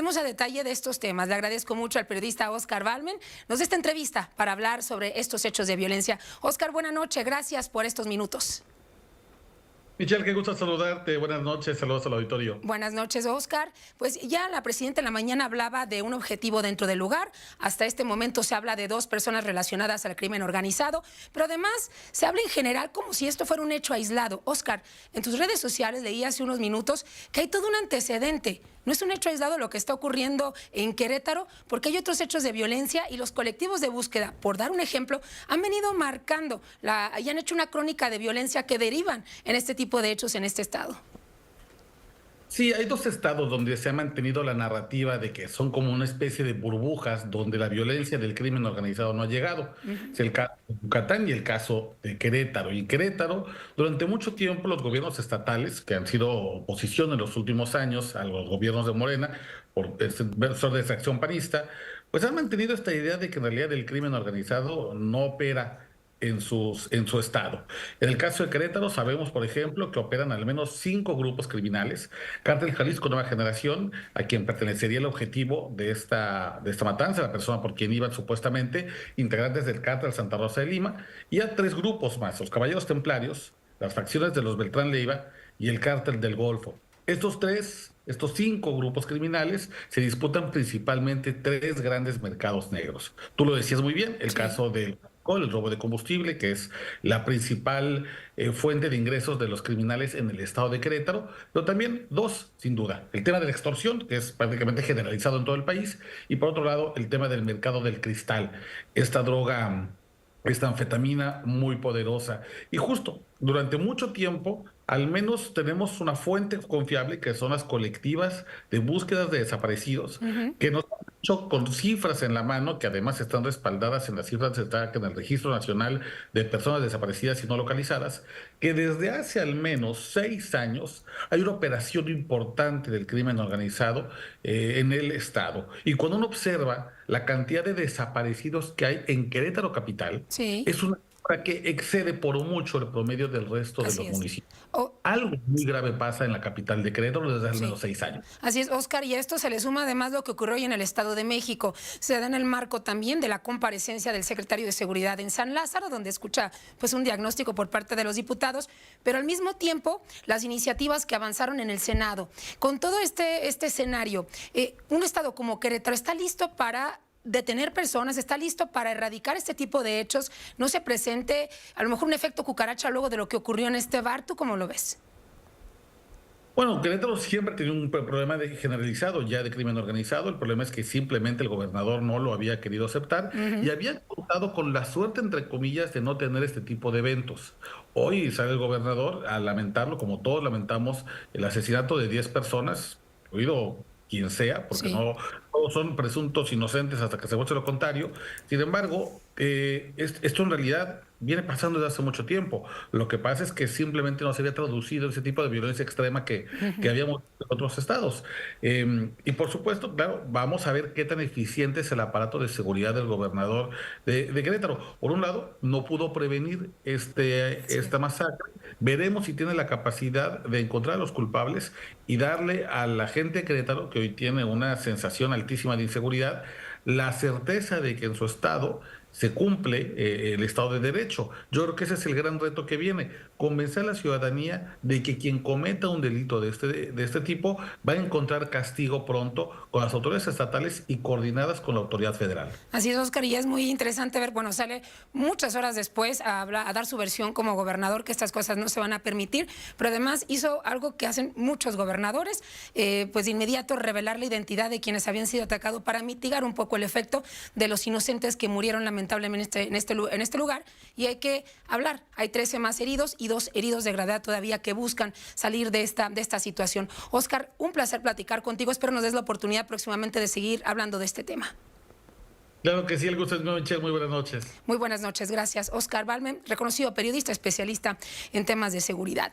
hablaremos a detalle de estos temas. Le agradezco mucho al periodista Oscar Balmen. Nos da esta entrevista para hablar sobre estos hechos de violencia. Oscar, buenas noches. Gracias por estos minutos. Michelle, qué gusto saludarte. Buenas noches, saludos al auditorio. Buenas noches, Oscar. Pues ya la presidenta en la mañana hablaba de un objetivo dentro del lugar. Hasta este momento se habla de 2 personas relacionadas al crimen organizado, pero además se habla en general como si esto fuera un hecho aislado. Oscar, en tus redes sociales leí hace unos minutos que hay todo un antecedente. No es un hecho aislado lo que está ocurriendo en Querétaro, porque hay otros hechos de violencia y los colectivos de búsqueda, por dar un ejemplo, han venido marcando y han hecho una crónica de violencia que derivan en este tipo de hechos en este estado. Sí, hay 2 estados donde se ha mantenido la narrativa de que son como una especie de burbujas donde la violencia del crimen organizado no ha llegado. Es el caso de Yucatán y el caso de Querétaro. Y en Querétaro, durante mucho tiempo, los gobiernos estatales, que han sido oposición en los últimos años a los gobiernos de Morena, por ser de extracción panista, pues han mantenido esta idea de que en realidad el crimen organizado no opera en su estado. En el caso de Querétaro sabemos, por ejemplo, que operan al menos 5 grupos criminales. Cártel Jalisco Nueva Generación, a quien pertenecería el objetivo de esta matanza, la persona por quien iban supuestamente integrantes del Cártel Santa Rosa de Lima, y a 3 grupos más, los Caballeros Templarios, las facciones de los Beltrán Leiva y el Cártel del Golfo. Estos 5 grupos criminales se disputan principalmente 3 grandes mercados negros. Tú lo decías muy bien, el caso del alcohol, el robo de combustible, que es la principal fuente de ingresos de los criminales en el estado de Querétaro, pero también 2, sin duda, el tema de la extorsión, que es prácticamente generalizado en todo el país, y por otro lado, el tema del mercado del cristal, esta droga, esta anfetamina muy poderosa. Y justo durante mucho tiempo, al menos tenemos una fuente confiable que son las colectivas de búsquedas de desaparecidos, que nos han hecho con cifras en la mano, que además están respaldadas en las cifras en el Registro Nacional de Personas Desaparecidas y No Localizadas, que desde hace al menos 6 años hay una operación importante del crimen organizado en el estado. Y cuando uno observa la cantidad de desaparecidos que hay en Querétaro capital, Sí. es una cifra que excede por mucho el promedio del resto de Así los es. municipios. Oh, Algo muy grave pasa en la capital de Querétaro desde al sí. menos 6 años. Así es, Oscar, y a esto se le suma además lo que ocurrió hoy en el Estado de México. Se da en el marco también de la comparecencia del secretario de Seguridad en San Lázaro, donde escucha pues un diagnóstico por parte de los diputados, pero al mismo tiempo las iniciativas que avanzaron en el Senado. Con todo este escenario, un Estado como Querétaro está listo para detener personas, está listo para erradicar este tipo de hechos, no se presente a lo mejor un efecto cucaracha luego de lo que ocurrió en este bar. ¿Tú cómo lo ves? Bueno, Querétaro siempre tiene un problema generalizado ya de crimen organizado. El problema es que simplemente el gobernador no lo había querido aceptar y había contado con la suerte, entre comillas, de no tener este tipo de eventos. Hoy sale el gobernador a lamentarlo, como todos lamentamos, el asesinato de 10 personas, incluido quien sea, porque Sí. no todos son presuntos inocentes hasta que se muestre lo contrario. Sin embargo, esto en realidad viene pasando desde hace mucho tiempo. Lo que pasa es que simplemente no se había traducido ese tipo de violencia extrema que habíamos en otros estados. Y por supuesto, claro, vamos a ver qué tan eficiente es el aparato de seguridad del gobernador de Querétaro. Por un lado, no pudo prevenir esta masacre. Veremos si tiene la capacidad de encontrar a los culpables y darle a la gente de Querétaro, que hoy tiene una sensación altísima de inseguridad, la certeza de que en su estado se cumple el Estado de Derecho. Yo creo que ese es el gran reto que viene, convencer a la ciudadanía de que quien cometa un delito de este tipo va a encontrar castigo pronto con las autoridades estatales y coordinadas con la autoridad federal. Así es, Oscar, y es muy interesante ver, bueno, sale muchas horas después a dar su versión como gobernador, que estas cosas no se van a permitir, pero además hizo algo que hacen muchos gobernadores, pues de inmediato revelar la identidad de quienes habían sido atacados para mitigar un poco el efecto de los inocentes que murieron lamentablemente en este lugar, y hay que hablar, hay 13 más heridos y 2 heridos de gravedad todavía que buscan salir de esta situación. Oscar, un placer platicar contigo, espero nos des la oportunidad próximamente de seguir hablando de este tema. Claro que sí, el gusto es mío, Michelle. Muy buenas noches. Muy buenas noches, gracias. Oscar Balmen, reconocido periodista especialista en temas de seguridad.